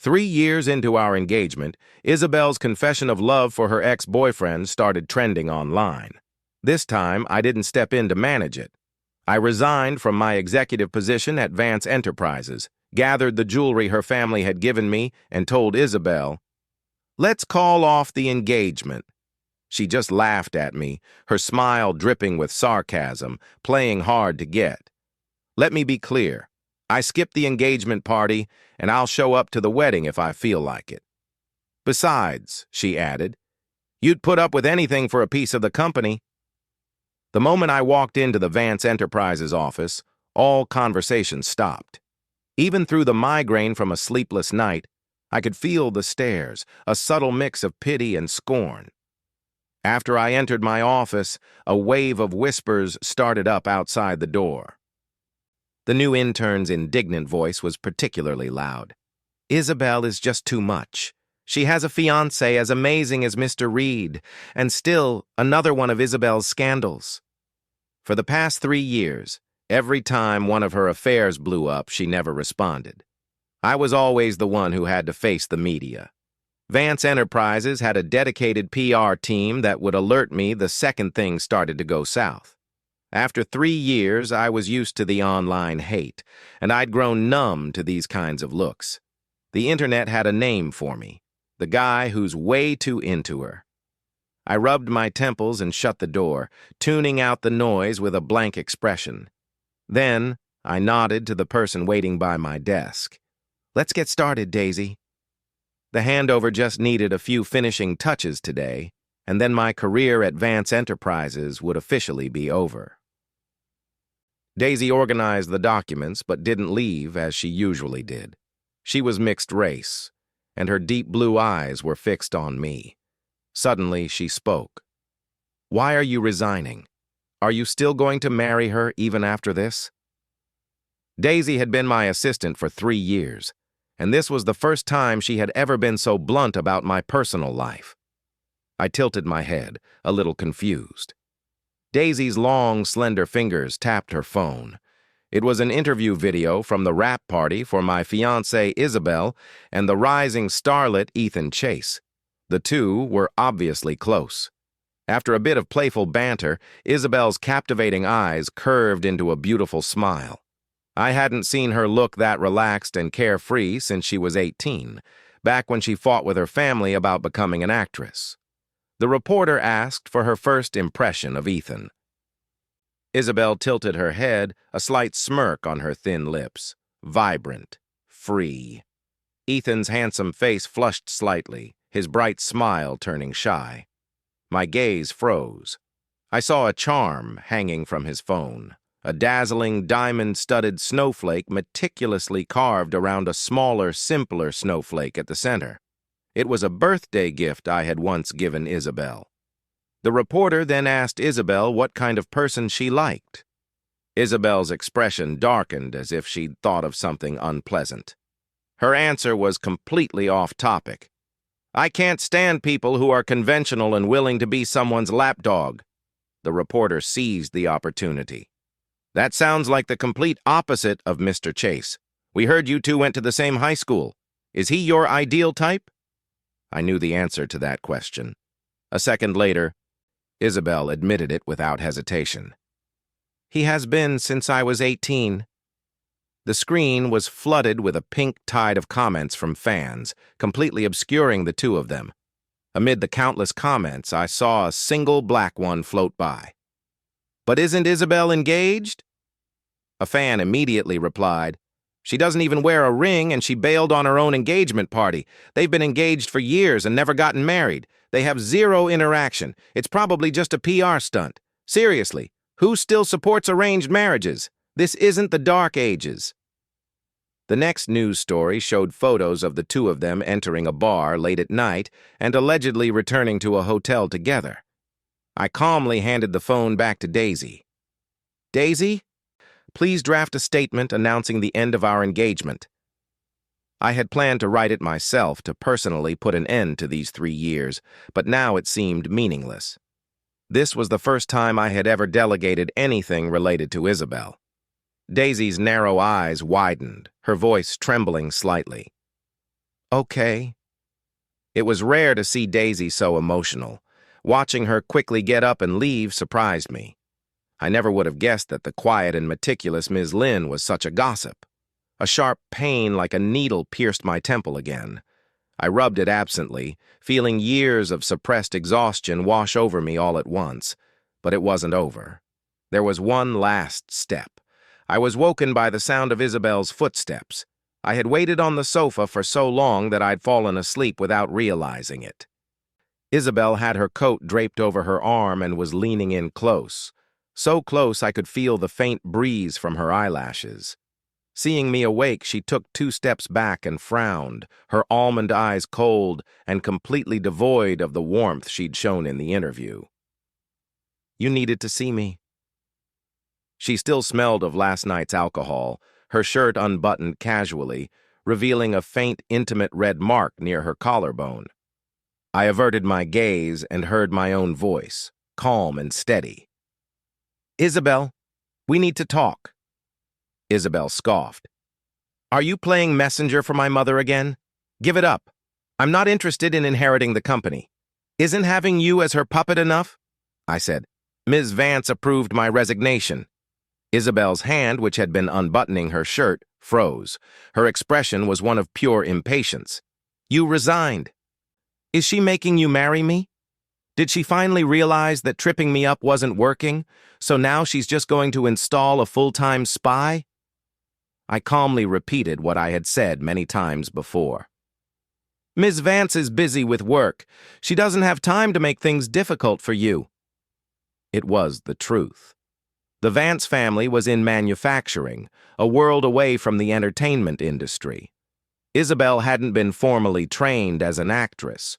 3 years into our engagement, Isabel's confession of love for her ex-boyfriend started trending online. This time, I didn't step in to manage it. I resigned from my executive position at Vance Enterprises, gathered the jewelry her family had given me, and told Isabel, "Let's call off the engagement." She just laughed at me, her smile dripping with sarcasm, playing hard to get. Let me be clear. I skipped the engagement party, and I'll show up to the wedding if I feel like it. Besides, she added, you'd put up with anything for a piece of the company. The moment I walked into the Vance Enterprises office, all conversation stopped. Even through the migraine from a sleepless night, I could feel the stares, a subtle mix of pity and scorn. After I entered my office, a wave of whispers started up outside the door. The new intern's indignant voice was particularly loud. Isabel is just too much. She has a fiancé as amazing as Mr. Reed, and still another one of Isabel's scandals. For the past 3 years, every time one of her affairs blew up, she never responded. I was always the one who had to face the media. Vance Enterprises had a dedicated PR team that would alert me the second things started to go south. After 3 years, I was used to the online hate, and I'd grown numb to these kinds of looks. The internet had a name for me, the guy who's way too into her. I rubbed my temples and shut the door, tuning out the noise with a blank expression. Then, I nodded to the person waiting by my desk. "Let's get started, Daisy." The handover just needed a few finishing touches today, and then my career at Vance Enterprises would officially be over. Daisy organized the documents but didn't leave as she usually did. She was mixed race, and her deep blue eyes were fixed on me. Suddenly, she spoke. "Why are you resigning? Are you still going to marry her even after this?" Daisy had been my assistant for 3 years, and this was the first time she had ever been so blunt about my personal life. I tilted my head, a little confused. Daisy's long, slender fingers tapped her phone. It was an interview video from the wrap party for my fiancée Isabel and the rising starlet Ethan Chase. The two were obviously close. After a bit of playful banter, Isabel's captivating eyes curved into a beautiful smile. I hadn't seen her look that relaxed and carefree since she was 18, back when she fought with her family about becoming an actress. The reporter asked for her first impression of Ethan. Isabel tilted her head, a slight smirk on her thin lips. Vibrant. Free. Ethan's handsome face flushed slightly, his bright smile turning shy. My gaze froze. I saw a charm hanging from his phone, a dazzling diamond-studded snowflake meticulously carved around a smaller, simpler snowflake at the center. It was a birthday gift I had once given Isabel. The reporter then asked Isabel what kind of person she liked. Isabel's expression darkened as if she'd thought of something unpleasant. Her answer was completely off topic. "I can't stand people who are conventional and willing to be someone's lapdog." The reporter seized the opportunity. "That sounds like the complete opposite of Mr. Chase. We heard you two went to the same high school. Is he your ideal type?" I knew the answer to that question. A second later, Isabel admitted it without hesitation. "He has been since I was 18. The screen was flooded with a pink tide of comments from fans, completely obscuring the two of them. Amid the countless comments, I saw a single black one float by. "But isn't Isabel engaged?" A fan immediately replied, "She doesn't even wear a ring and she bailed on her own engagement party. They've been engaged for years and never gotten married. They have zero interaction. It's probably just a PR stunt. Seriously, who still supports arranged marriages? This isn't the dark ages." The next news story showed photos of the two of them entering a bar late at night and allegedly returning to a hotel together. I calmly handed the phone back to Daisy. "Daisy, please draft a statement announcing the end of our engagement." I had planned to write it myself to personally put an end to these 3 years, but now it seemed meaningless. This was the first time I had ever delegated anything related to Isabel. Daisy's narrow eyes widened, her voice trembling slightly. Okay. It was rare to see Daisy so emotional. Watching her quickly get up and leave surprised me. I never would have guessed that the quiet and meticulous Ms. Lin was such a gossip. A sharp pain like a needle pierced my temple again. I rubbed it absently, feeling years of suppressed exhaustion wash over me all at once. But it wasn't over. There was one last step. I was woken by the sound of Isabel's footsteps. I had waited on the sofa for so long that I'd fallen asleep without realizing it. Isabel had her coat draped over her arm and was leaning in close. So close I could feel the faint breeze from her eyelashes. Seeing me awake, she took 2 steps back and frowned, her almond eyes cold and completely devoid of the warmth she'd shown in the interview. "You needed to see me." She still smelled of last night's alcohol, her shirt unbuttoned casually, revealing a faint, intimate red mark near her collarbone. I averted my gaze and heard my own voice, calm and steady. "Isabel, we need to talk." Isabel scoffed. "Are you playing messenger for my mother again? Give it up. I'm not interested in inheriting the company. Isn't having you as her puppet enough?" I said. "Ms. Vance approved my resignation." Isabel's hand, which had been unbuttoning her shirt, froze. Her expression was one of pure impatience. "You resigned. Is she making you marry me? Did she finally realize that tripping me up wasn't working, so now she's just going to install a full-time spy?" I calmly repeated what I had said many times before. "Ms. Vance is busy with work. She doesn't have time to make things difficult for you." It was the truth. The Vance family was in manufacturing, a world away from the entertainment industry. Isabel hadn't been formally trained as an actress.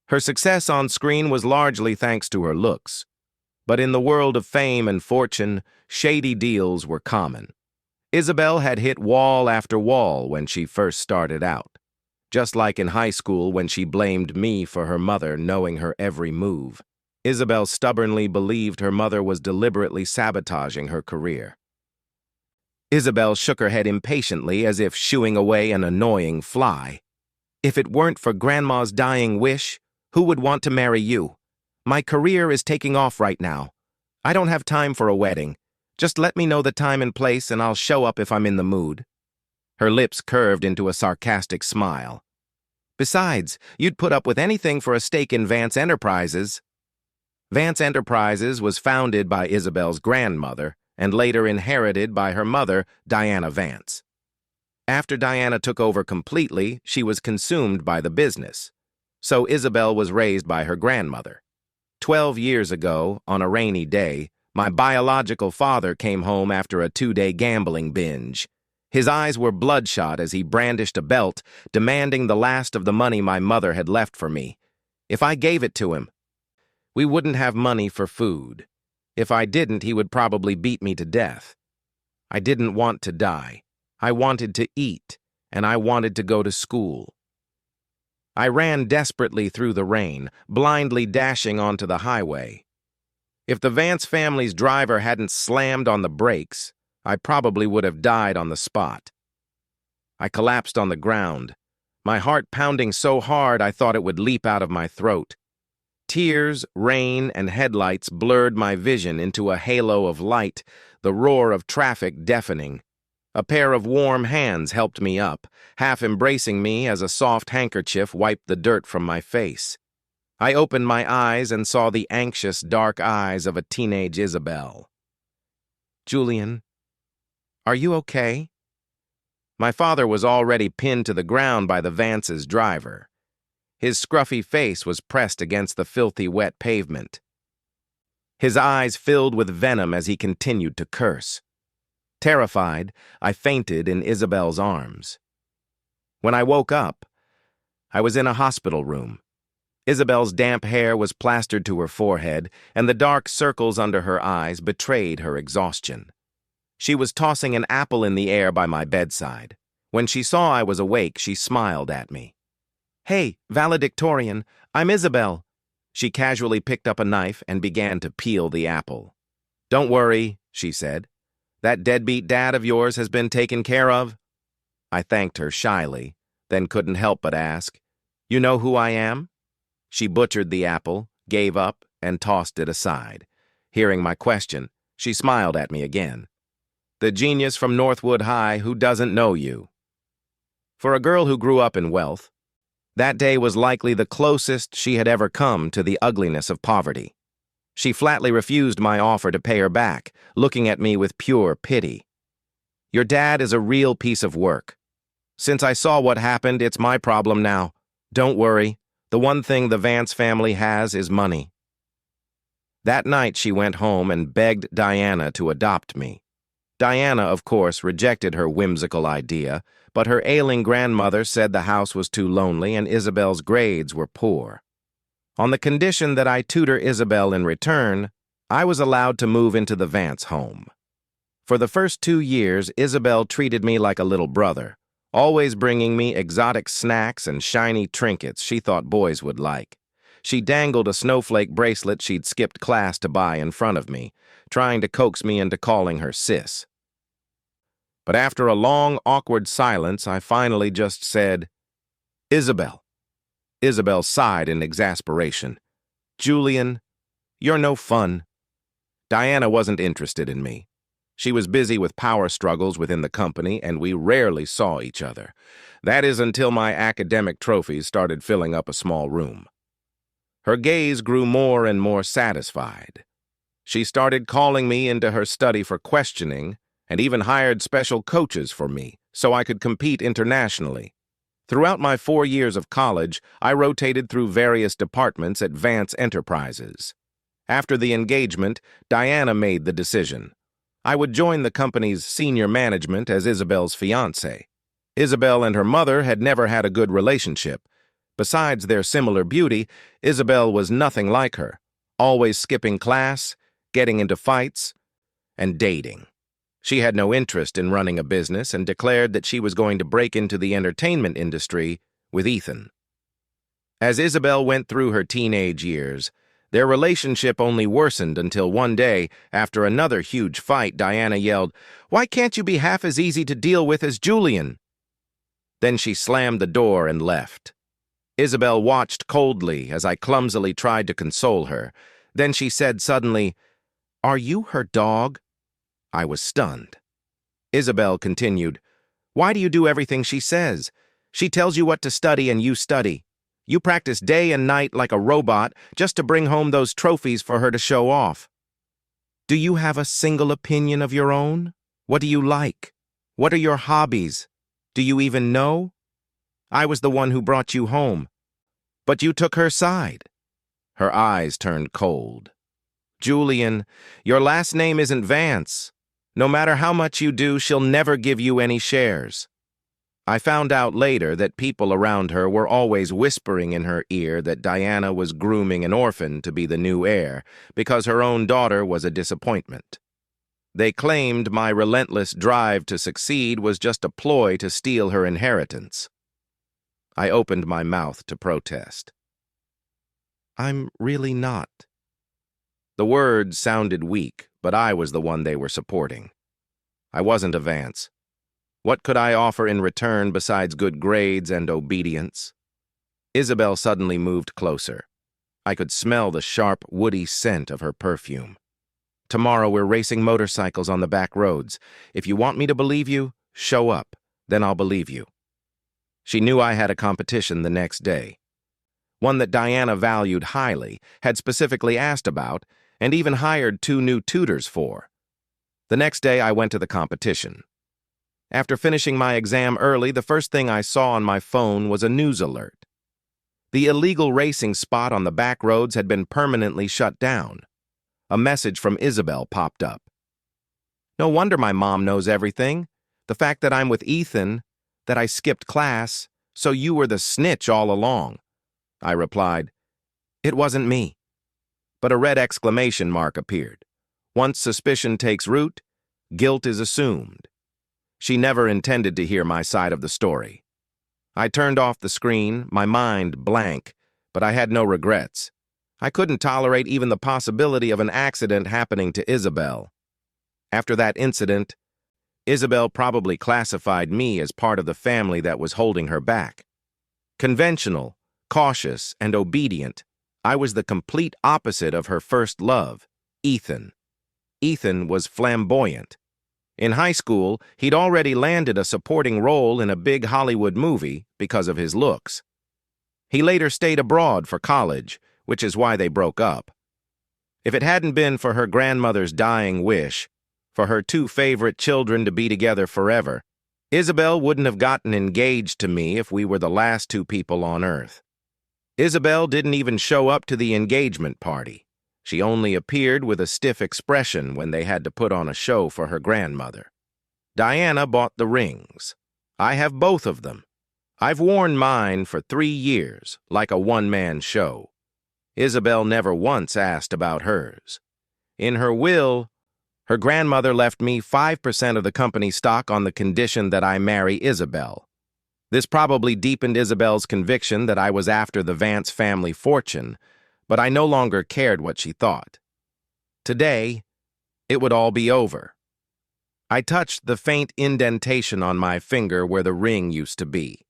Her success on screen was largely thanks to her looks. But in the world of fame and fortune, shady deals were common. Isabel had hit wall after wall when she first started out. Just like in high school when she blamed me for her mother knowing her every move. Isabel stubbornly believed her mother was deliberately sabotaging her career. Isabel shook her head impatiently as if shooing away an annoying fly. "If it weren't for Grandma's dying wish, who would want to marry you? My career is taking off right now. I don't have time for a wedding. Just let me know the time and place and I'll show up if I'm in the mood." Her lips curved into a sarcastic smile. "Besides, you'd put up with anything for a stake in Vance Enterprises." Vance Enterprises was founded by Isabel's grandmother and later inherited by her mother, Diana Vance. After Diana took over completely, she was consumed by the business. So Isabel was raised by her grandmother. 12 years ago, on a rainy day, my biological father came home after a 2-day gambling binge. His eyes were bloodshot as he brandished a belt, demanding the last of the money my mother had left for me. If I gave it to him, we wouldn't have money for food. If I didn't, he would probably beat me to death. I didn't want to die. I wanted to eat, and I wanted to go to school. I ran desperately through the rain, blindly dashing onto the highway. If the Vance family's driver hadn't slammed on the brakes, I probably would have died on the spot. I collapsed on the ground, my heart pounding so hard I thought it would leap out of my throat. Tears, rain, and headlights blurred my vision into a halo of light, the roar of traffic deafening. A pair of warm hands helped me up, half embracing me as a soft handkerchief wiped the dirt from my face. I opened my eyes and saw the anxious, dark eyes of a teenage Isabel. "Julian, are you okay?" My father was already pinned to the ground by the Vance's driver. His scruffy face was pressed against the filthy, wet pavement. His eyes filled with venom as he continued to curse. Terrified, I fainted in Isabel's arms. When I woke up, I was in a hospital room. Isabel's damp hair was plastered to her forehead, and the dark circles under her eyes betrayed her exhaustion. She was tossing an apple in the air by my bedside. When she saw I was awake, she smiled at me. "Hey, valedictorian, I'm Isabel." She casually picked up a knife and began to peel the apple. "Don't worry," she said. "That deadbeat dad of yours has been taken care of." I thanked her shyly, then couldn't help but ask, "You know who I am?" She butchered the apple, gave up, and tossed it aside. Hearing my question, she smiled at me again. "The genius from Northwood High who doesn't know you." For a girl who grew up in wealth, that day was likely the closest she had ever come to the ugliness of poverty. She flatly refused my offer to pay her back, looking at me with pure pity. "Your dad is a real piece of work. Since I saw what happened, it's my problem now. Don't worry. The one thing the Vance family has is money." That night she went home and begged Diana to adopt me. Diana, of course, rejected her whimsical idea, but her ailing grandmother said the house was too lonely and Isabel's grades were poor. On the condition that I tutor Isabel in return, I was allowed to move into the Vance home. For the first 2 years, Isabel treated me like a little brother, always bringing me exotic snacks and shiny trinkets she thought boys would like. She dangled a snowflake bracelet she'd skipped class to buy in front of me, trying to coax me into calling her sis. But after a long, awkward silence, I finally just said, "Isabel." Isabel sighed in exasperation. "Julian, you're no fun." Diana wasn't interested in me. She was busy with power struggles within the company, and we rarely saw each other. That is until my academic trophies started filling up a small room. Her gaze grew more and more satisfied. She started calling me into her study for questioning, and even hired special coaches for me so I could compete internationally. Throughout my 4 years of college, I rotated through various departments at Vance Enterprises. After the engagement, Diana made the decision. I would join the company's senior management as Isabel's fiancé. Isabel and her mother had never had a good relationship. Besides their similar beauty, Isabel was nothing like her, always skipping class, getting into fights, and dating. She had no interest in running a business and declared that she was going to break into the entertainment industry with Ethan. As Isabel went through her teenage years, their relationship only worsened until one day, after another huge fight, Diana yelled, "Why can't you be half as easy to deal with as Julian?" Then she slammed the door and left. Isabel watched coldly as I clumsily tried to console her. Then she said suddenly, "Are you her dog?" I was stunned. Isabel continued, "Why do you do everything she says? She tells you what to study and you study. You practice day and night like a robot just to bring home those trophies for her to show off. Do you have a single opinion of your own? What do you like? What are your hobbies? Do you even know? I was the one who brought you home. But you took her side." Her eyes turned cold. "Julian, your last name isn't Vance. No matter how much you do, she'll never give you any shares." I found out later that people around her were always whispering in her ear that Diana was grooming an orphan to be the new heir because her own daughter was a disappointment. They claimed my relentless drive to succeed was just a ploy to steal her inheritance. I opened my mouth to protest. "I'm really not." The words sounded weak, but I was the one they were supporting. I wasn't a Vance. What could I offer in return besides good grades and obedience? Isabel suddenly moved closer. I could smell the sharp, woody scent of her perfume. "Tomorrow we're racing motorcycles on the back roads. If you want me to believe you, show up. Then I'll believe you." She knew I had a competition the next day. One that Diana valued highly, had specifically asked about, and even hired 2 new tutors for. The next day I went to the competition. After finishing my exam early, the first thing I saw on my phone was a news alert. The illegal racing spot on the back roads had been permanently shut down. A message from Isabel popped up. "No wonder my mom knows everything. The fact that I'm with Ethan, that I skipped class, so you were the snitch all along." I replied, "It wasn't me." But a red exclamation mark appeared. Once suspicion takes root, guilt is assumed. She never intended to hear my side of the story. I turned off the screen, my mind blank, but I had no regrets. I couldn't tolerate even the possibility of an accident happening to Isabel. After that incident, Isabel probably classified me as part of the family that was holding her back. Conventional, cautious, and obedient, I was the complete opposite of her first love, Ethan. Ethan was flamboyant. In high school, he'd already landed a supporting role in a big Hollywood movie because of his looks. He later stayed abroad for college, which is why they broke up. If it hadn't been for her grandmother's dying wish, for her two favorite children to be together forever, Isabel wouldn't have gotten engaged to me if we were the last two people on Earth. Isabel didn't even show up to the engagement party. She only appeared with a stiff expression when they had to put on a show for her grandmother. Diana bought the rings. I have both of them. I've worn mine for 3 years, like a one-man show. Isabel never once asked about hers. In her will, her grandmother left me 5% of the company stock on the condition that I marry Isabel. This probably deepened Isabel's conviction that I was after the Vance family fortune, but I no longer cared what she thought. Today, it would all be over. I touched the faint indentation on my finger where the ring used to be.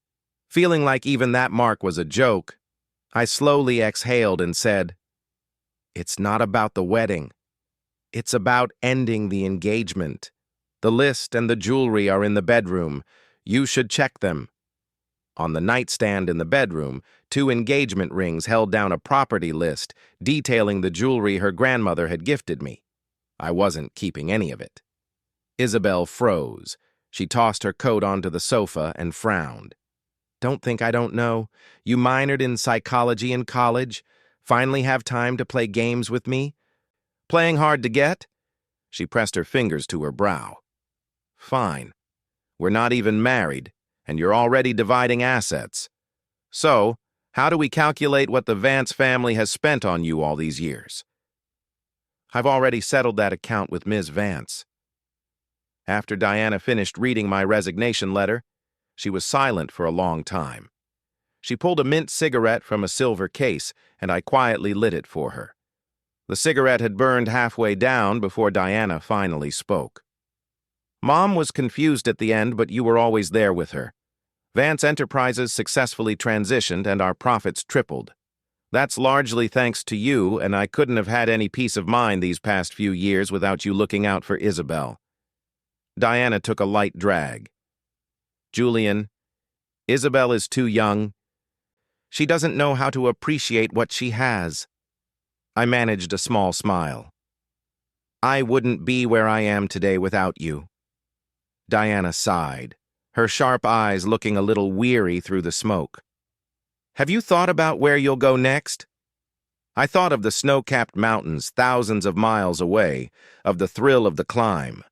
Feeling like even that mark was a joke, I slowly exhaled and said, "It's not about the wedding. It's about ending the engagement. The list and the jewelry are in the bedroom. You should check them." On the nightstand in the bedroom, 2 engagement rings held down a property list detailing the jewelry her grandmother had gifted me. I wasn't keeping any of it. Isabel froze. She tossed her coat onto the sofa and frowned. "Don't think I don't know. You minored in psychology in college. Finally have time to play games with me? Playing hard to get?" She pressed her fingers to her brow. "Fine. We're not even married, and you're already dividing assets. So, how do we calculate what the Vance family has spent on you all these years?" "I've already settled that account with Ms. Vance." After Diana finished reading my resignation letter, she was silent for a long time. She pulled a mint cigarette from a silver case, and I quietly lit it for her. The cigarette had burned halfway down before Diana finally spoke. "Mom was confused at the end, but you were always there with her. Vance Enterprises successfully transitioned and our profits tripled. That's largely thanks to you, and I couldn't have had any peace of mind these past few years without you looking out for Isabel." Diana took a light drag. "Julian, Isabel is too young. She doesn't know how to appreciate what she has." I managed a small smile. "I wouldn't be where I am today without you." Diana sighed, her sharp eyes looking a little weary through the smoke. "Have you thought about where you'll go next?" I thought of the snow-capped mountains thousands of miles away, of the thrill of the climb.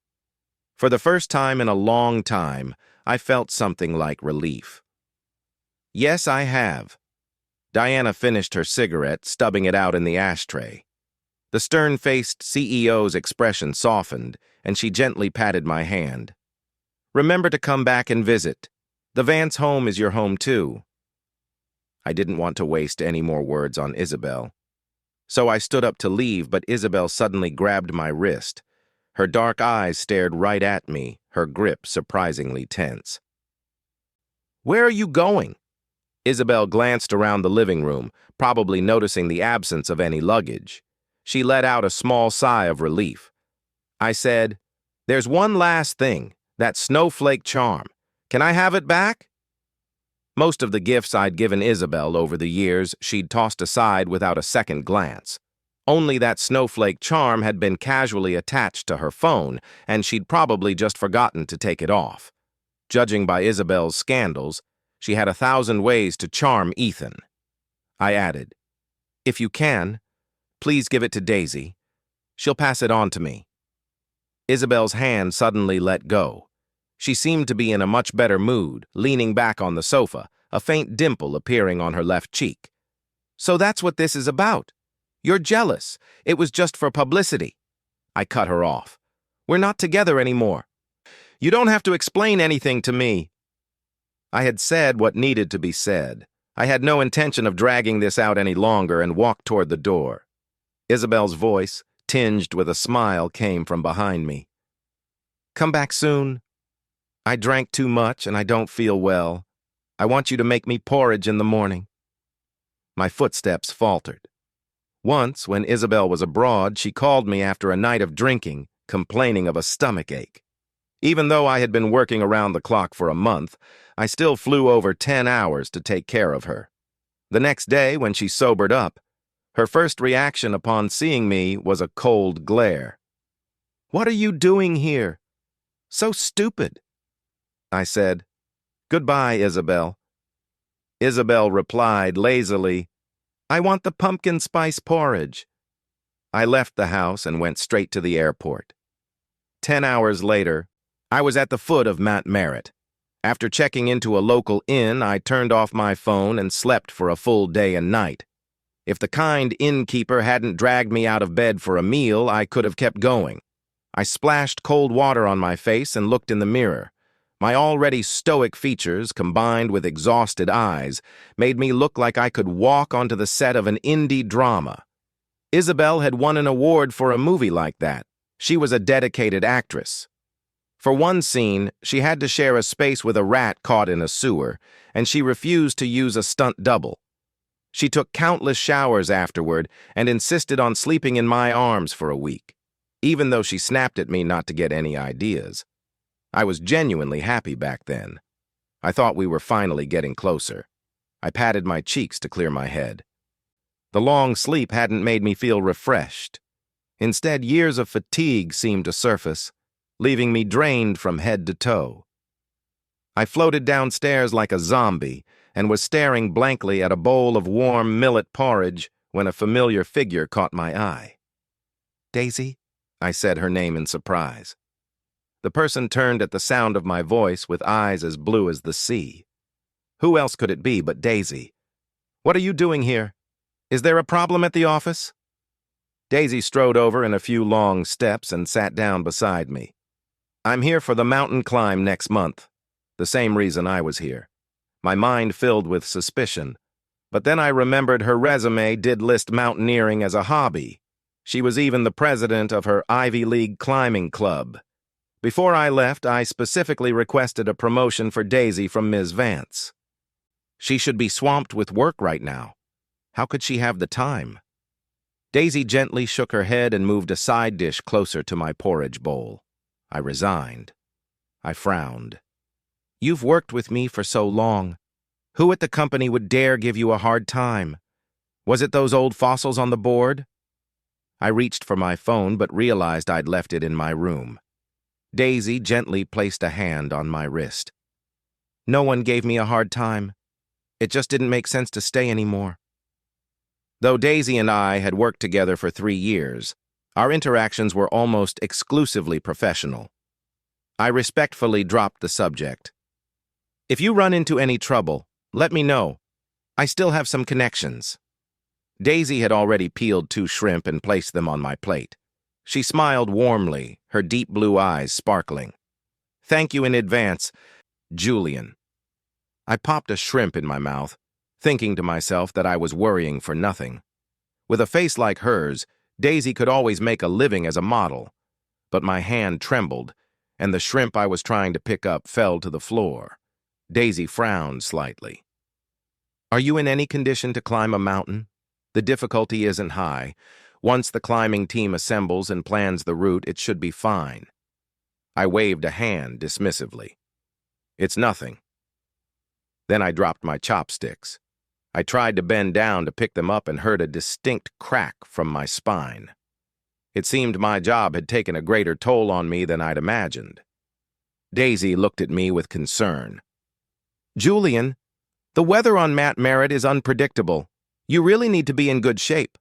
For the first time in a long time, I felt something like relief. "Yes, I have." Diana finished her cigarette, stubbing it out in the ashtray. The stern-faced CEO's expression softened, and she gently patted my hand. "Remember to come back and visit. The Vance home is your home, too." I didn't want to waste any more words on Isabel. So I stood up to leave, but Isabel suddenly grabbed my wrist. Her dark eyes stared right at me, her grip surprisingly tense. "Where are you going?" Isabel glanced around the living room, probably noticing the absence of any luggage. She let out a small sigh of relief. I said, "There's one last thing, that snowflake charm. Can I have it back?" Most of the gifts I'd given Isabel over the years she'd tossed aside without a second glance. Only that snowflake charm had been casually attached to her phone, and she'd probably just forgotten to take it off. Judging by Isabel's scandals, she had 1,000 ways to charm Ethan. I added, "If you can, please give it to Daisy. She'll pass it on to me." Isabel's hand suddenly let go. She seemed to be in a much better mood, leaning back on the sofa, a faint dimple appearing on her left cheek. "So that's what this is about. You're jealous. It was just for publicity." I cut her off. "We're not together anymore. You don't have to explain anything to me." I had said what needed to be said. I had no intention of dragging this out any longer and walked toward the door. Isabel's voice, tinged with a smile, came from behind me. "Come back soon. I drank too much and I don't feel well. I want you to make me porridge in the morning. My footsteps faltered. Once, when Isabel was abroad, she called me after a night of drinking, complaining of a stomachache. Even though I had been working around the clock for a month, I still flew over 10 hours to take care of her. The next day, when she sobered up, her first reaction upon seeing me was a cold glare. "What are you doing here? So stupid." I said, "Goodbye, Isabel." Isabel replied lazily, "I want the pumpkin spice porridge." I left the house and went straight to the airport. 10 hours later, I was at the foot of Mount Merritt. After checking into a local inn, I turned off my phone and slept for a full day and night. If the kind innkeeper hadn't dragged me out of bed for a meal, I could have kept going. I splashed cold water on my face and looked in the mirror. My already stoic features, combined with exhausted eyes, made me look like I could walk onto the set of an indie drama. Isabel had won an award for a movie like that. She was a dedicated actress. For one scene, she had to share a space with a rat caught in a sewer, and she refused to use a stunt double. She took countless showers afterward and insisted on sleeping in my arms for a week, even though she snapped at me not to get any ideas. I was genuinely happy back then. I thought we were finally getting closer. I patted my cheeks to clear my head. The long sleep hadn't made me feel refreshed. Instead, years of fatigue seemed to surface, leaving me drained from head to toe. I floated downstairs like a zombie and was staring blankly at a bowl of warm millet porridge when a familiar figure caught my eye. "Daisy?" I said her name in surprise. The person turned at the sound of my voice with eyes as blue as the sea. Who else could it be but Daisy? "What are you doing here? Is there a problem at the office?" Daisy strode over in a few long steps and sat down beside me. "I'm here for the mountain climb next month." The same reason I was here. My mind filled with suspicion. But then I remembered her resume did list mountaineering as a hobby. She was even the president of her Ivy League climbing club. Before I left, I specifically requested a promotion for Daisy from Ms. Vance. She should be swamped with work right now. How could she have the time? Daisy gently shook her head and moved a side dish closer to my porridge bowl. I resigned. I frowned. "You've worked with me for so long. Who at the company would dare give you a hard time? Was it those old fossils on the board?" I reached for my phone but realized I'd left it in my room. Daisy gently placed a hand on my wrist. "No one gave me a hard time. It just didn't make sense to stay anymore." Though Daisy and I had worked together for 3 years, our interactions were almost exclusively professional. I respectfully dropped the subject. "If you run into any trouble, let me know. I still have some connections." Daisy had already peeled 2 shrimp and placed them on my plate. She smiled warmly, her deep blue eyes sparkling. "Thank you in advance, Julian." I popped a shrimp in my mouth, thinking to myself that I was worrying for nothing. With a face like hers, Daisy could always make a living as a model. But my hand trembled, and the shrimp I was trying to pick up fell to the floor. Daisy frowned slightly. "Are you in any condition to climb a mountain? The difficulty isn't high. Once the climbing team assembles and plans the route, it should be fine." I waved a hand dismissively. "It's nothing." Then I dropped my chopsticks. I tried to bend down to pick them up and heard a distinct crack from my spine. It seemed my job had taken a greater toll on me than I'd imagined. Daisy looked at me with concern. "Julian, the weather on Mount Merritt is unpredictable. You really need to be in good shape.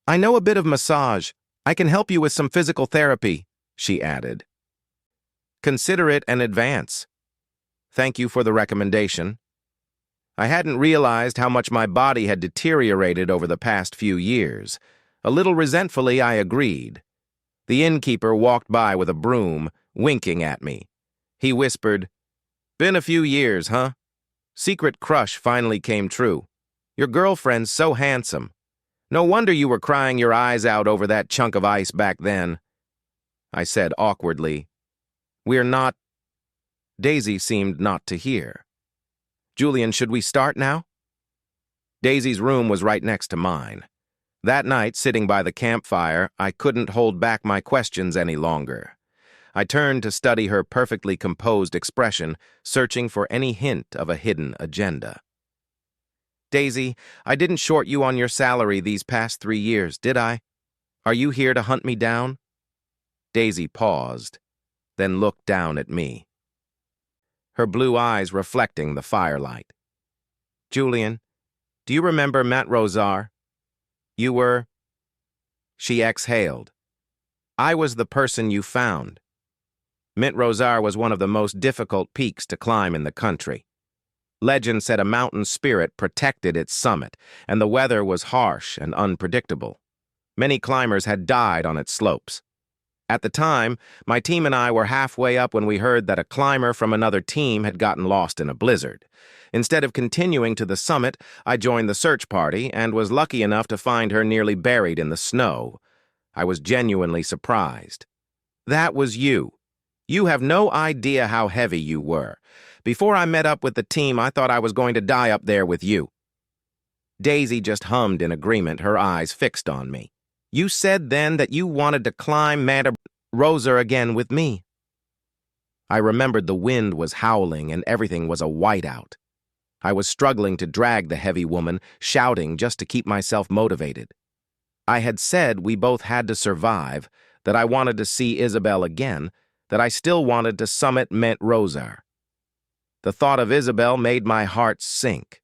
I know a bit of massage. I can help you with some physical therapy," she added. "Consider it an advance. Thank you for the recommendation." I hadn't realized how much my body had deteriorated over the past few years. A little resentfully, I agreed. The innkeeper walked by with a broom, winking at me. He whispered, "Been a few years, huh? Secret crush finally came true. Your girlfriend's so handsome. No wonder you were crying your eyes out over that chunk of ice back then." I said awkwardly, "We're not..." Daisy seemed not to hear. "Julian, should we start now?" Daisy's room was right next to mine. That night, sitting by the campfire, I couldn't hold back my questions any longer. I turned to study her perfectly composed expression, searching for any hint of a hidden agenda. "Daisy, I didn't short you on your salary these past 3 years, did I? Are you here to hunt me down?" Daisy paused, then looked down at me, her blue eyes reflecting the firelight. "Julian, do you remember Matt Rosar? You were—" She exhaled. "I was the person you found. Mint Rosar was one of the most difficult peaks to climb in the country. Legend said a mountain spirit protected its summit, and the weather was harsh and unpredictable. Many climbers had died on its slopes. At the time, my team and I were halfway up when we heard that a climber from another team had gotten lost in a blizzard. Instead of continuing to the summit, I joined the search party and was lucky enough to find her nearly buried in the snow. I was genuinely surprised. That was you. You have no idea how heavy you were. Before I met up with the team, I thought I was going to die up there with you." Daisy just hummed in agreement, her eyes fixed on me. "You said then that you wanted to climb Mount Rosar again with me." I remembered the wind was howling and everything was a whiteout. I was struggling to drag the heavy woman, shouting just to keep myself motivated. I had said we both had to survive, that I wanted to see Isabel again, that I still wanted to summit Mount Rosar. The thought of Isabel made my heart sink.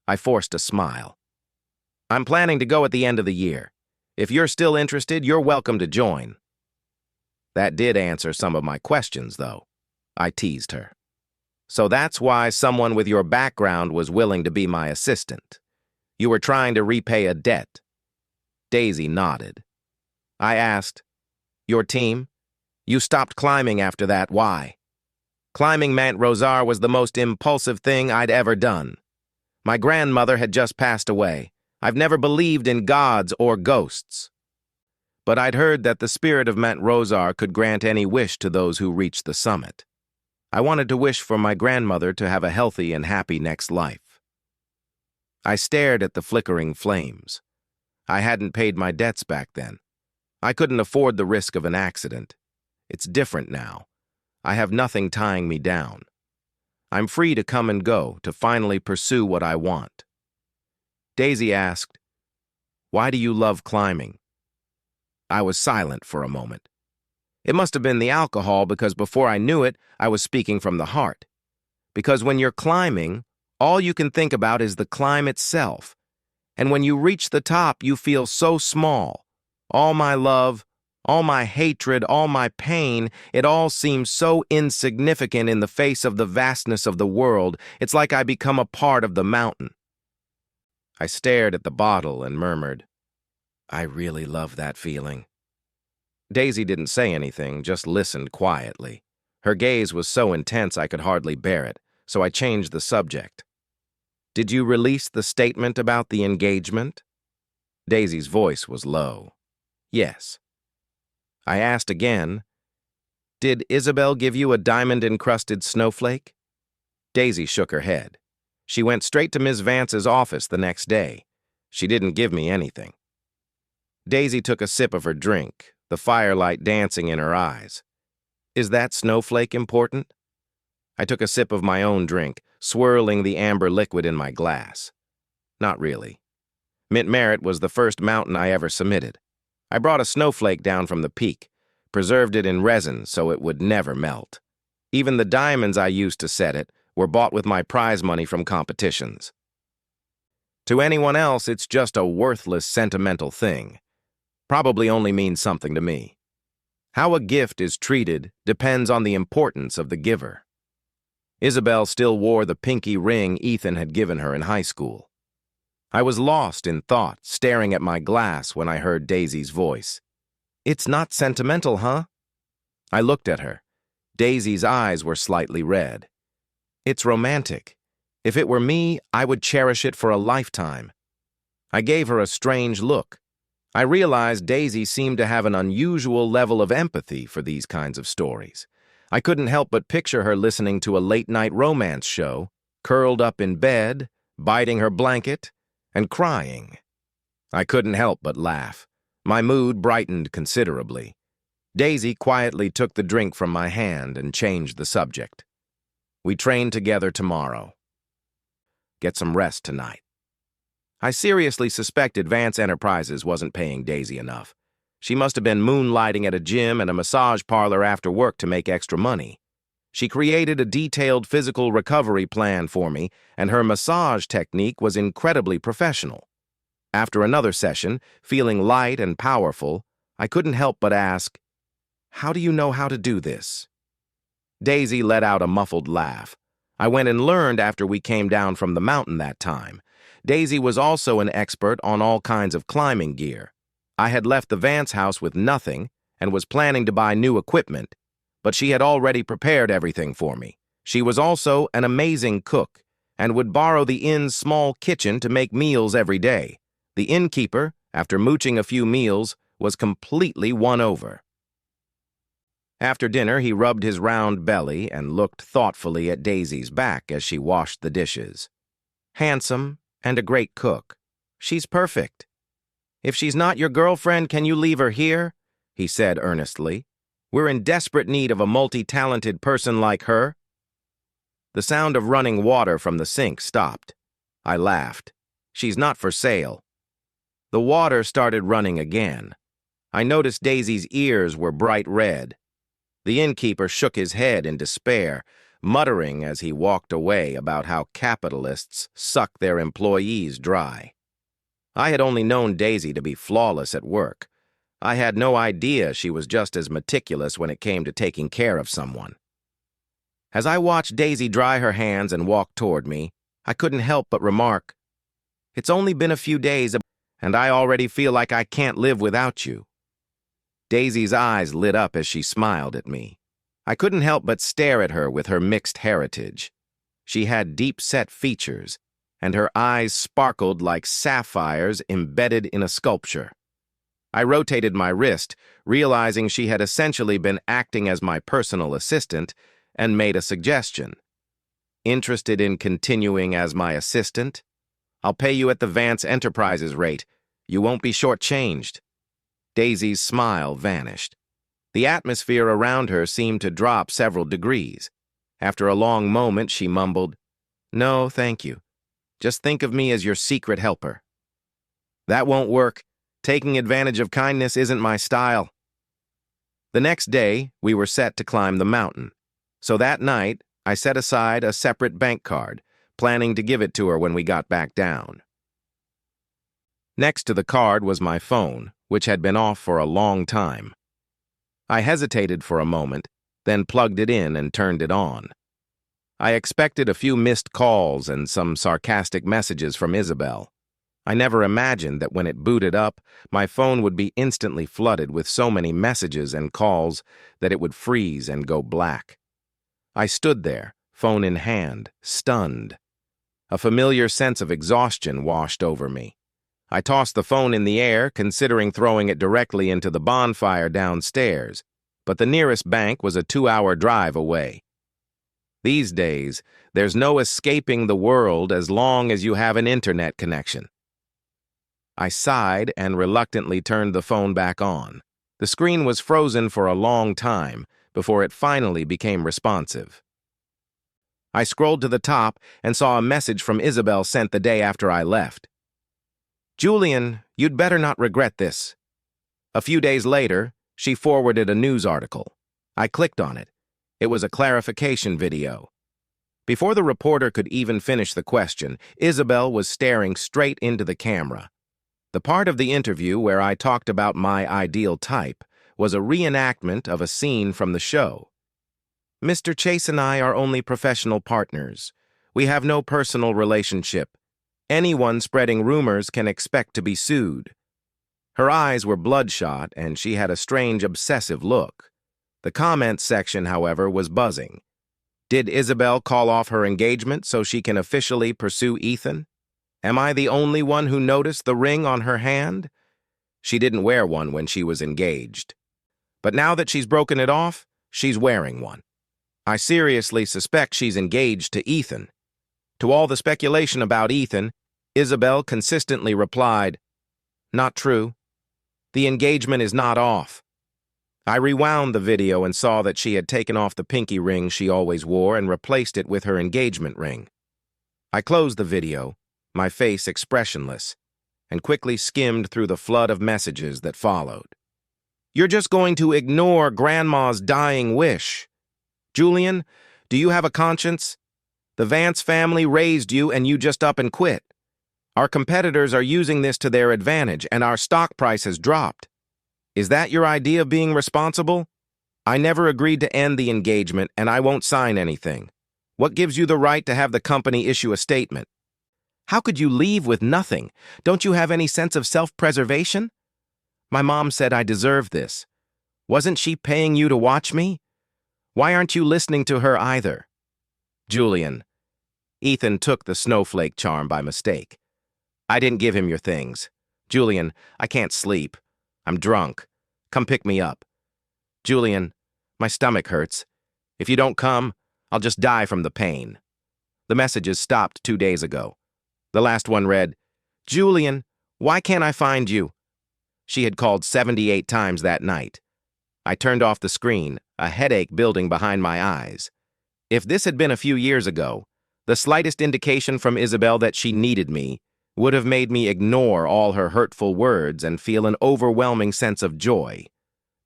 I forced a smile. "I'm planning to go at the end of the year. If you're still interested, you're welcome to join." That did answer some of my questions, though. I teased her. "So that's why someone with your background was willing to be my assistant. You were trying to repay a debt." Daisy nodded. I asked, "Your team? You stopped climbing after that, why?" "Climbing Mount Rosar was the most impulsive thing I'd ever done. My grandmother had just passed away. I've never believed in gods or ghosts. But I'd heard that the spirit of Mount Rosar could grant any wish to those who reached the summit. I wanted to wish for my grandmother to have a healthy and happy next life." I stared at the flickering flames. I hadn't paid my debts back then. I couldn't afford the risk of an accident. It's different now. I have nothing tying me down. I'm free to come and go, to finally pursue what I want. Daisy asked, "Why do you love climbing?" I was silent for a moment. It must have been the alcohol, because before I knew it, I was speaking from the heart. Because when you're climbing, all you can think about is the climb itself. And when you reach the top, you feel so small. All my love, all my hatred, all my pain, it all seems so insignificant in the face of the vastness of the world. It's like I become a part of the mountain. I stared at the bottle and murmured, "I really love that feeling." Daisy didn't say anything, just listened quietly. Her gaze was so intense I could hardly bear it, so I changed the subject. "Did you release the statement about the engagement?" Daisy's voice was low. "Yes." I asked again, "Did Isabel give you a diamond-encrusted snowflake?" Daisy shook her head. She went straight to Ms. Vance's office the next day. She didn't give me anything. Daisy took a sip of her drink, the firelight dancing in her eyes. "Is that snowflake important?" I took a sip of my own drink, swirling the amber liquid in my glass. Not really. Mint Merritt was the first mountain I ever submitted. I brought a snowflake down from the peak, preserved it in resin so it would never melt. Even the diamonds I used to set it were bought with my prize money from competitions. To anyone else, it's just a worthless, sentimental thing. Probably only means something to me. How a gift is treated depends on the importance of the giver. Isabel still wore the pinky ring Ethan had given her in high school. I was lost in thought, staring at my glass when I heard Daisy's voice. "It's not sentimental, huh?" I looked at her. Daisy's eyes were slightly red. "It's romantic. If it were me, I would cherish it for a lifetime." I gave her a strange look. I realized Daisy seemed to have an unusual level of empathy for these kinds of stories. I couldn't help but picture her listening to a late-night romance show, curled up in bed, biting her blanket, and crying. I couldn't help but laugh. My mood brightened considerably. Daisy quietly took the drink from my hand and changed the subject. We train together tomorrow. Get some rest tonight. I seriously suspected Vance Enterprises wasn't paying Daisy enough. She must have been moonlighting at a gym and a massage parlor after work to make extra money. She created a detailed physical recovery plan for me, and her massage technique was incredibly professional. After another session, feeling light and powerful, I couldn't help but ask, "How do you know how to do this?" Daisy let out a muffled laugh. I went and learned after we came down from the mountain that time. Daisy was also an expert on all kinds of climbing gear. I had left the Vance house with nothing and was planning to buy new equipment, but she had already prepared everything for me. She was also an amazing cook and would borrow the inn's small kitchen to make meals every day. The innkeeper, after mooching a few meals, was completely won over. After dinner, he rubbed his round belly and looked thoughtfully at Daisy's back as she washed the dishes. Handsome and a great cook. She's perfect. If she's not your girlfriend, can you leave her here? He said earnestly. We're in desperate need of a multi-talented person like her. The sound of running water from the sink stopped. I laughed. She's not for sale. The water started running again. I noticed Daisy's ears were bright red. The innkeeper shook his head in despair, muttering as he walked away about how capitalists suck their employees dry. I had only known Daisy to be flawless at work. I had no idea she was just as meticulous when it came to taking care of someone. As I watched Daisy dry her hands and walk toward me, I couldn't help but remark, "It's only been a few days, and I already feel like I can't live without you." Daisy's eyes lit up as she smiled at me. I couldn't help but stare at her with her mixed heritage. She had deep-set features, and her eyes sparkled like sapphires embedded in a sculpture. I rotated my wrist, realizing she had essentially been acting as my personal assistant, and made a suggestion. Interested in continuing as my assistant? I'll pay you at the Vance Enterprises rate. You won't be shortchanged. Daisy's smile vanished. The atmosphere around her seemed to drop several degrees. After a long moment, she mumbled, "No, thank you. Just think of me as your secret helper." "That won't work. Taking advantage of kindness isn't my style." The next day, we were set to climb the mountain. So that night, I set aside a separate bank card, planning to give it to her when we got back down. Next to the card was my phone, which had been off for a long time. I hesitated for a moment, then plugged it in and turned it on. I expected a few missed calls and some sarcastic messages from Isabel. I never imagined that when it booted up, my phone would be instantly flooded with so many messages and calls that it would freeze and go black. I stood there, phone in hand, stunned. A familiar sense of exhaustion washed over me. I tossed the phone in the air, considering throwing it directly into the bonfire downstairs, but the nearest bank was a 2-hour drive away. These days, there's no escaping the world as long as you have an internet connection. I sighed and reluctantly turned the phone back on. The screen was frozen for a long time before it finally became responsive. I scrolled to the top and saw a message from Isabel sent the day after I left. "Julian, you'd better not regret this." A few days later, she forwarded a news article. I clicked on it. It was a clarification video. Before the reporter could even finish the question, Isabel was staring straight into the camera. The part of the interview where I talked about my ideal type was a reenactment of a scene from the show. "Mr. Chase and I are only professional partners. We have no personal relationship. Anyone spreading rumors can expect to be sued." Her eyes were bloodshot, and she had a strange obsessive look. The comments section, however, was buzzing. Did Isabel call off her engagement so she can officially pursue Ethan? Am I the only one who noticed the ring on her hand? She didn't wear one when she was engaged. But now that she's broken it off, she's wearing one. I seriously suspect she's engaged to Ethan. To all the speculation about Ethan, Isabel consistently replied, "Not true. The engagement is not off." I rewound the video and saw that she had taken off the pinky ring she always wore and replaced it with her engagement ring. I closed the video, my face expressionless, and quickly skimmed through the flood of messages that followed. "You're just going to ignore Grandma's dying wish. Julian, do you have a conscience? The Vance family raised you and you just up and quit. Our competitors are using this to their advantage and our stock price has dropped. Is that your idea of being responsible? I never agreed to end the engagement and I won't sign anything. What gives you the right to have the company issue a statement? How could you leave with nothing? Don't you have any sense of self-preservation? My mom said I deserved this. Wasn't she paying you to watch me? Why aren't you listening to her either?" Julian. Ethan took the snowflake charm by mistake. "I didn't give him your things. Julian, I can't sleep. I'm drunk. Come pick me up." Julian, my stomach hurts. If you don't come, I'll just die from the pain. The messages stopped 2 days ago. The last one read, "Julian, why can't I find you?" She had called 78 times that night. I turned off the screen, a headache building behind my eyes. If this had been a few years ago, the slightest indication from Isabel that she needed me would have made me ignore all her hurtful words and feel an overwhelming sense of joy.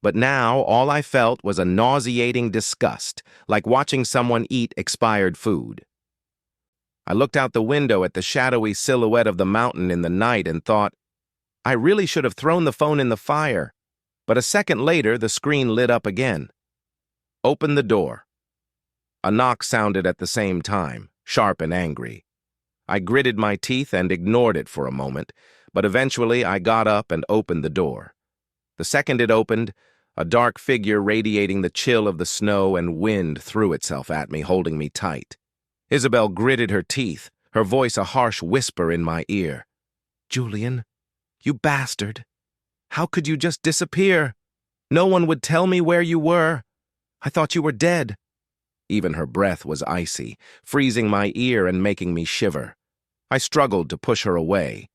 But now all I felt was a nauseating disgust, like watching someone eat expired food. I looked out the window at the shadowy silhouette of the mountain in the night and thought, I really should have thrown the phone in the fire. But a second later, the screen lit up again. "Open the door." A knock sounded at the same time, sharp and angry. I gritted my teeth and ignored it for a moment, but eventually I got up and opened the door. The second it opened, a dark figure radiating the chill of the snow and wind threw itself at me, holding me tight. Isabel gritted her teeth, her voice a harsh whisper in my ear. "Julian, you bastard. How could you just disappear? No one would tell me where you were. I thought you were dead." Even her breath was icy, freezing my ear and making me shiver. I struggled to push her away.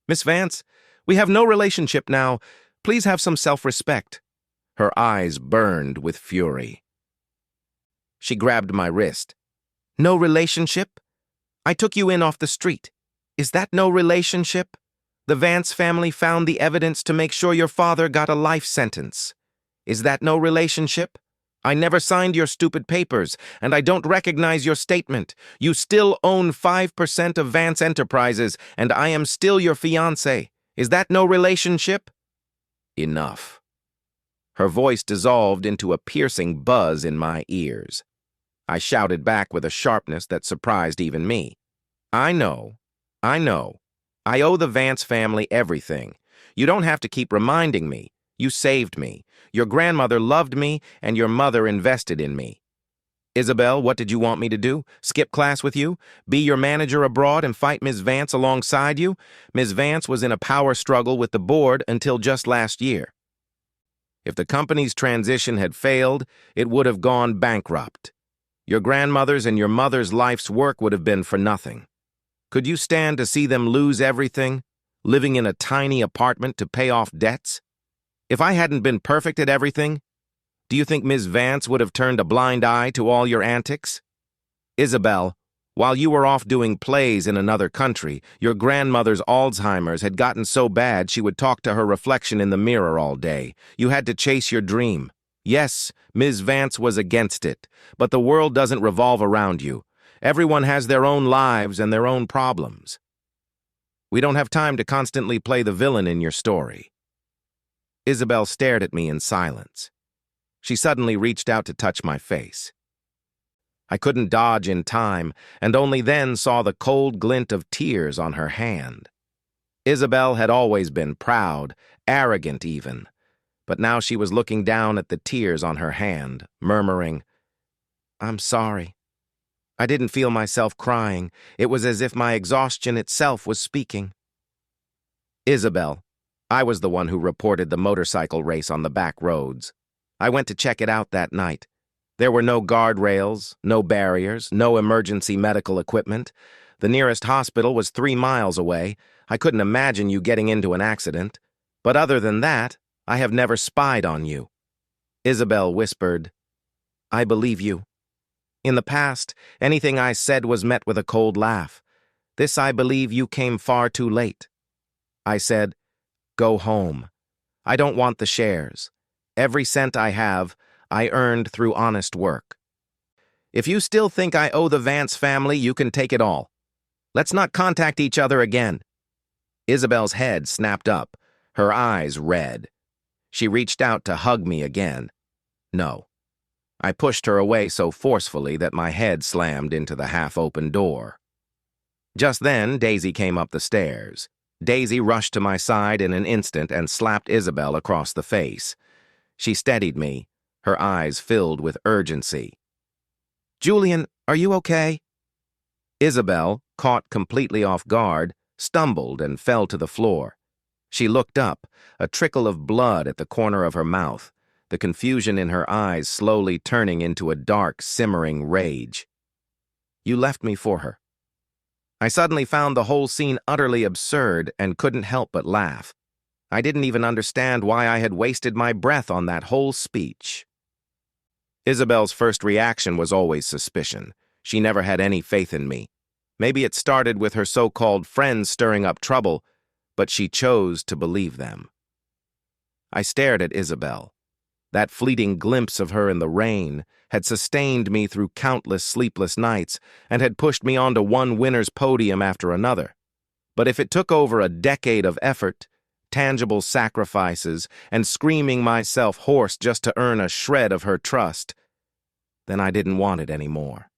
"Miss Vance, we have no relationship now. Please have some self-respect." Her eyes burned with fury. She grabbed my wrist. "No relationship? I took you in off the street. Is that no relationship? The Vance family found the evidence to make sure your father got a life sentence. Is that no relationship? I never signed your stupid papers, and I don't recognize your statement. You still own 5% of Vance Enterprises, and I am still your fiancé. Is that no relationship?" Enough. Her voice dissolved into a piercing buzz in my ears. I shouted back with a sharpness that surprised even me. I know. I owe the Vance family everything. You don't have to keep reminding me. You saved me. Your grandmother loved me, and your mother invested in me. Isabel, what did you want me to do? Skip class with you? Be your manager abroad and fight Ms. Vance alongside you? Ms. Vance was in a power struggle with the board until just last year. If the company's transition had failed, it would have gone bankrupt. Your grandmother's and your mother's life's work would have been for nothing. Could you stand to see them lose everything, living in a tiny apartment to pay off debts? If I hadn't been perfect at everything, do you think Ms. Vance would have turned a blind eye to all your antics? Isabel, while you were off doing plays in another country, your grandmother's Alzheimer's had gotten so bad she would talk to her reflection in the mirror all day. You had to chase your dream. Yes, Ms. Vance was against it, but the world doesn't revolve around you. Everyone has their own lives and their own problems. We don't have time to constantly play the villain in your story." Isabel stared at me in silence. She suddenly reached out to touch my face. I couldn't dodge in time, and only then saw the cold glint of tears on her hand. Isabel had always been proud, arrogant even, but now she was looking down at the tears on her hand, murmuring, "I'm sorry. I didn't feel myself crying. It was as if my exhaustion itself was speaking." Isabel, I was the one who reported the motorcycle race on the back roads. I went to check it out that night. There were no guardrails, no barriers, no emergency medical equipment. The nearest hospital was 3 miles away. I couldn't imagine you getting into an accident. But other than that, I have never spied on you. Isabel whispered, I believe you. In the past, anything I said was met with a cold laugh. This I believe you came far too late. I said, go home. I don't want the shares. Every cent I have, I earned through honest work. If you still think I owe the Vance family, you can take it all. Let's not contact each other again. Isabel's head snapped up, her eyes red. She reached out to hug me again. No. I pushed her away so forcefully that my head slammed into the half-open door. Just then, Daisy came up the stairs. Daisy rushed to my side in an instant and slapped Isabel across the face. She steadied me, her eyes filled with urgency. Julian, are you okay? Isabel, caught completely off guard, stumbled and fell to the floor. She looked up, a trickle of blood at the corner of her mouth, the confusion in her eyes slowly turning into a dark, simmering rage. You left me for her. I suddenly found the whole scene utterly absurd and couldn't help but laugh. I didn't even understand why I had wasted my breath on that whole speech. Isabel's first reaction was always suspicion. She never had any faith in me. Maybe it started with her so-called friends stirring up trouble, but she chose to believe them. I stared at Isabel. That fleeting glimpse of her in the rain had sustained me through countless sleepless nights and had pushed me onto one winner's podium after another. But if it took over a decade of effort, tangible sacrifices, and screaming myself hoarse just to earn a shred of her trust, then I didn't want it anymore.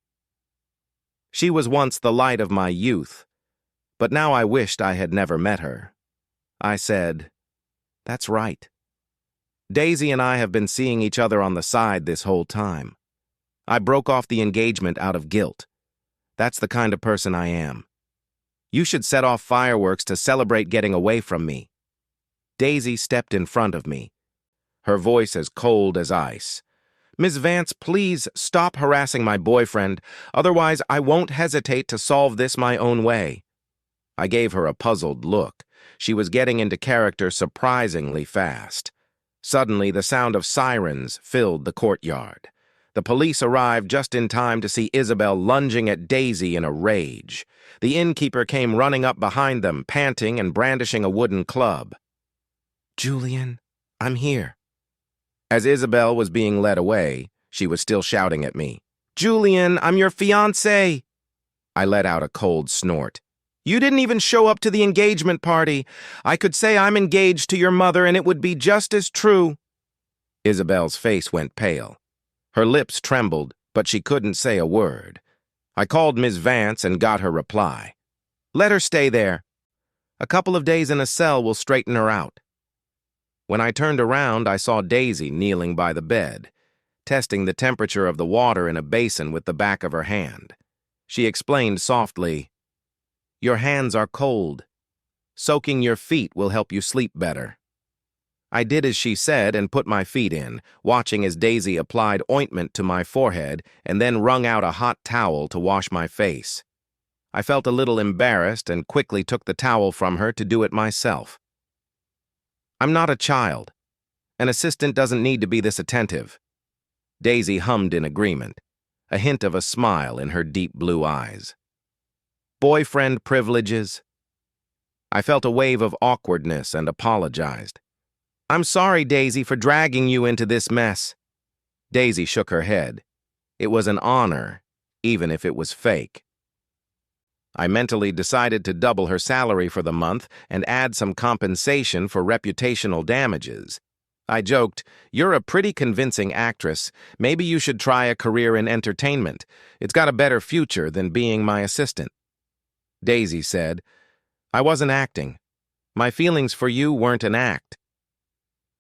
She was once the light of my youth, but now I wished I had never met her. I said, that's right. Daisy and I have been seeing each other on the side this whole time. I broke off the engagement out of guilt. That's the kind of person I am. You should set off fireworks to celebrate getting away from me. Daisy stepped in front of me, her voice as cold as ice. Ms. Vance, please stop harassing my boyfriend, otherwise I won't hesitate to solve this my own way. I gave her a puzzled look. She was getting into character surprisingly fast. Suddenly, the sound of sirens filled the courtyard. The police arrived just in time to see Isabel lunging at Daisy in a rage. The innkeeper came running up behind them, panting and brandishing a wooden club. Julian, I'm here. As Isabel was being led away, she was still shouting at me. Julian, I'm your fiancé. I let out a cold snort. You didn't even show up to the engagement party. I could say I'm engaged to your mother and it would be just as true. Isabel's face went pale. Her lips trembled, but she couldn't say a word. I called Ms. Vance and got her reply. Let her stay there. A couple of days in a cell will straighten her out. When I turned around, I saw Daisy kneeling by the bed, testing the temperature of the water in a basin with the back of her hand. She explained softly, Your hands are cold. Soaking your feet will help you sleep better. I did as she said and put my feet in, watching as Daisy applied ointment to my forehead and then wrung out a hot towel to wash my face. I felt a little embarrassed and quickly took the towel from her to do it myself. I'm not a child. An assistant doesn't need to be this attentive. Daisy hummed in agreement, a hint of a smile in her deep blue eyes. Boyfriend privileges. I felt a wave of awkwardness and apologized. I'm sorry, Daisy, for dragging you into this mess. Daisy shook her head. It was an honor, even if it was fake. I mentally decided to double her salary for the month and add some compensation for reputational damages. I joked, You're a pretty convincing actress. Maybe you should try a career in entertainment. It's got a better future than being my assistant. Daisy said, I wasn't acting. My feelings for you weren't an act.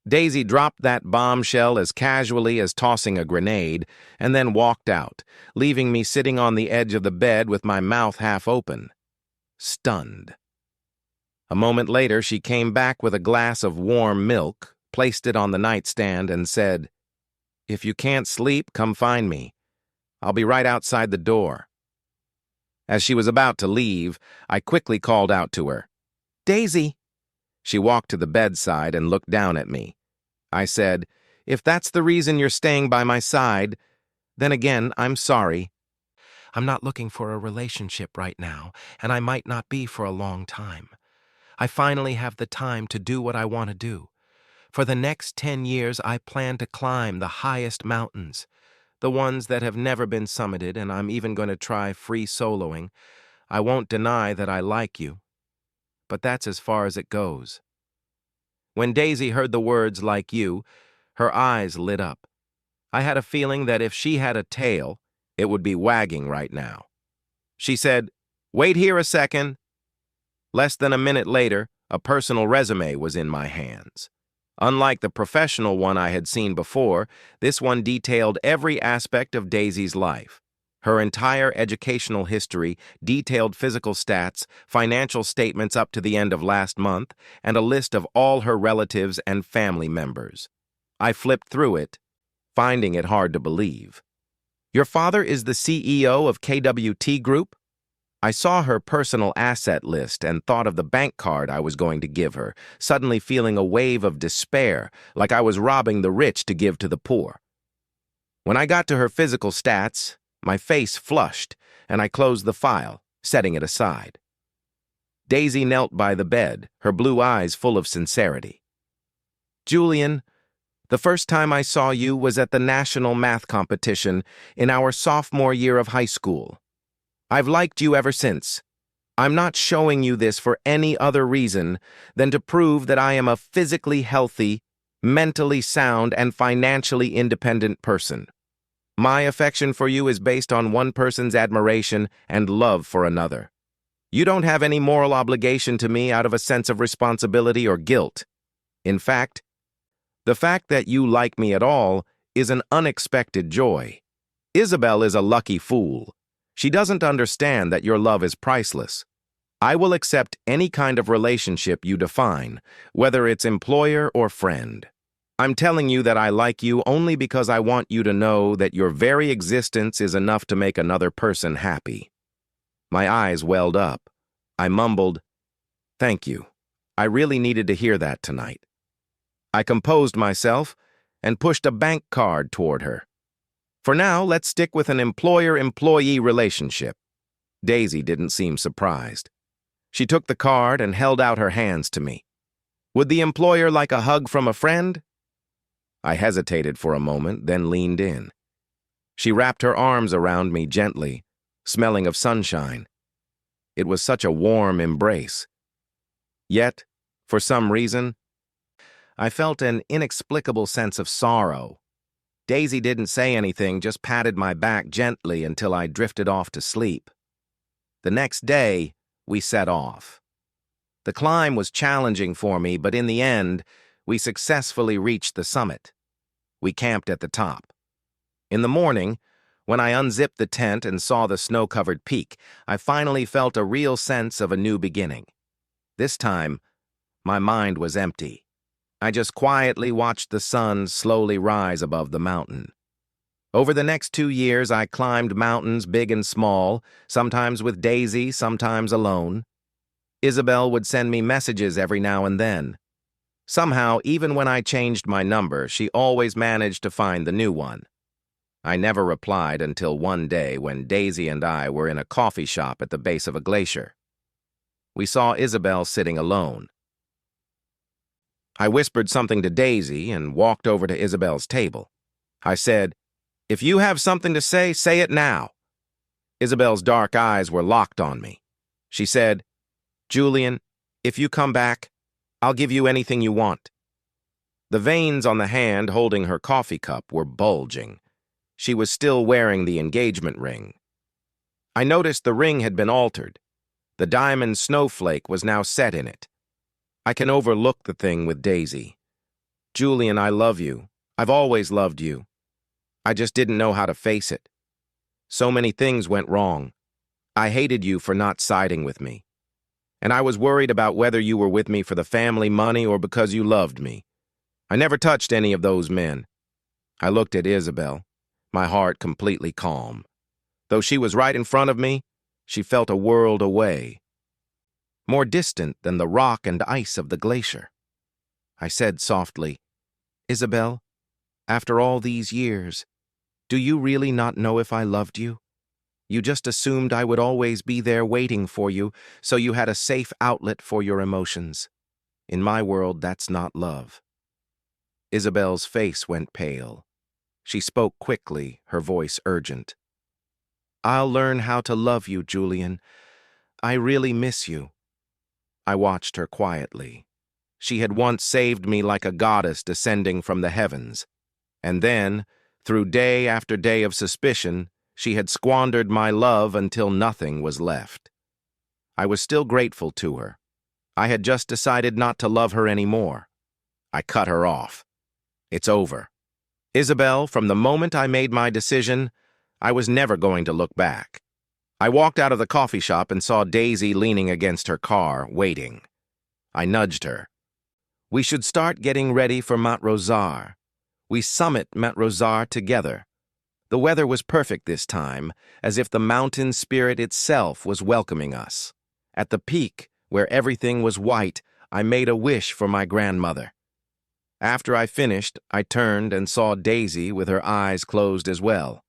Daisy dropped that bombshell as casually as tossing a grenade and then walked out, leaving me sitting on the edge of the bed with my mouth half open, stunned. A moment later, she came back with a glass of warm milk, placed it on the nightstand, and said, If you can't sleep, come find me. I'll be right outside the door. As she was about to leave, I quickly called out to her. Daisy! She walked to the bedside and looked down at me. I said, if that's the reason you're staying by my side, then again, I'm sorry. I'm not looking for a relationship right now, and I might not be for a long time. I finally have the time to do what I want to do. For the next 10 years, I plan to climb the highest mountains, the ones that have never been summited, and I'm even going to try free soloing. I won't deny that I like you, but that's as far as it goes. When Daisy heard the words "like you," her eyes lit up. I had a feeling that if she had a tail, it would be wagging right now. She said, "Wait here a second." Less than a minute later, a personal resume was in my hands. Unlike the professional one I had seen before, this one detailed every aspect of Daisy's life. Her entire educational history, detailed physical stats, financial statements up to the end of last month, and a list of all her relatives and family members. I flipped through it, finding it hard to believe. Your father is the CEO of KWT Group? I saw her personal asset list and thought of the bank card I was going to give her, suddenly feeling a wave of despair, like I was robbing the rich to give to the poor. When I got to her physical stats, my face flushed, and I closed the file, setting it aside. Daisy knelt by the bed, her blue eyes full of sincerity. Julian, the first time I saw you was at the national math competition in our sophomore year of high school. I've liked you ever since. I'm not showing you this for any other reason than to prove that I am a physically healthy, mentally sound, and financially independent person. My affection for you is based on one person's admiration and love for another. You don't have any moral obligation to me out of a sense of responsibility or guilt. In fact, the fact that you like me at all is an unexpected joy. Isabel is a lucky fool. She doesn't understand that your love is priceless. I will accept any kind of relationship you define, whether it's employer or friend. I'm telling you that I like you only because I want you to know that your very existence is enough to make another person happy. My eyes welled up. I mumbled, "Thank you. I really needed to hear that tonight." I composed myself and pushed a bank card toward her. For now, let's stick with an employer-employee relationship. Daisy didn't seem surprised. She took the card and held out her hands to me. Would the employer like a hug from a friend? I hesitated for a moment, then leaned in. She wrapped her arms around me gently, smelling of sunshine. It was such a warm embrace. Yet, for some reason, I felt an inexplicable sense of sorrow. Daisy didn't say anything, just patted my back gently until I drifted off to sleep. The next day, we set off. The climb was challenging for me, but in the end, we successfully reached the summit. We camped at the top. In the morning, when I unzipped the tent and saw the snow-covered peak, I finally felt a real sense of a new beginning. This time, my mind was empty. I just quietly watched the sun slowly rise above the mountain. Over the next 2 years, I climbed mountains big and small, sometimes with Daisy, sometimes alone. Isabel would send me messages every now and then. Somehow, even when I changed my number, she always managed to find the new one. I never replied until one day when Daisy and I were in a coffee shop at the base of a glacier. We saw Isabel sitting alone. I whispered something to Daisy and walked over to Isabel's table. I said, "If you have something to say it now." Isabel's dark eyes were locked on me. She said, "Julian, if you come back, I'll give you anything you want." The veins on the hand holding her coffee cup were bulging. She was still wearing the engagement ring. I noticed the ring had been altered. The diamond snowflake was now set in it. I can overlook the thing with Daisy. Julian, I love you. I've always loved you. I just didn't know how to face it. So many things went wrong. I hated you for not siding with me. And I was worried about whether you were with me for the family money or because you loved me. I never touched any of those men. I looked at Isabel, my heart completely calm. Though she was right in front of me, she felt a world away, more distant than the rock and ice of the glacier. I said softly, "Isabel, after all these years, do you really not know if I loved you? You just assumed I would always be there waiting for you, so you had a safe outlet for your emotions. In my world, that's not love." Isabel's face went pale. She spoke quickly, her voice urgent. "I'll learn how to love you, Julian. I really miss you." I watched her quietly. She had once saved me like a goddess descending from the heavens. And then, through day after day of suspicion, she had squandered my love until nothing was left. I was still grateful to her. I had just decided not to love her anymore. I cut her off. It's over. Isabel, from the moment I made my decision, I was never going to look back. I walked out of the coffee shop and saw Daisy leaning against her car, waiting. I nudged her. "We should start getting ready for Montrosar. We summit Montrosar together." The weather was perfect this time, as if the mountain spirit itself was welcoming us. At the peak, where everything was white, I made a wish for my grandmother. After I finished, I turned and saw Daisy with her eyes closed as well.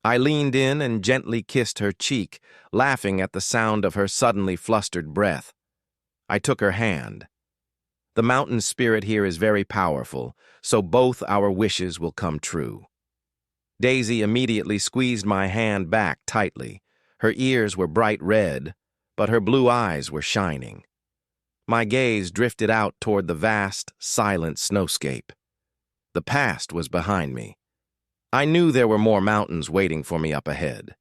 I leaned in and gently kissed her cheek, laughing at the sound of her suddenly flustered breath. I took her hand. The mountain spirit here is very powerful, so both our wishes will come true. Daisy immediately squeezed my hand back tightly. Her ears were bright red, but her blue eyes were shining. My gaze drifted out toward the vast, silent snowscape. The past was behind me. I knew there were more mountains waiting for me up ahead.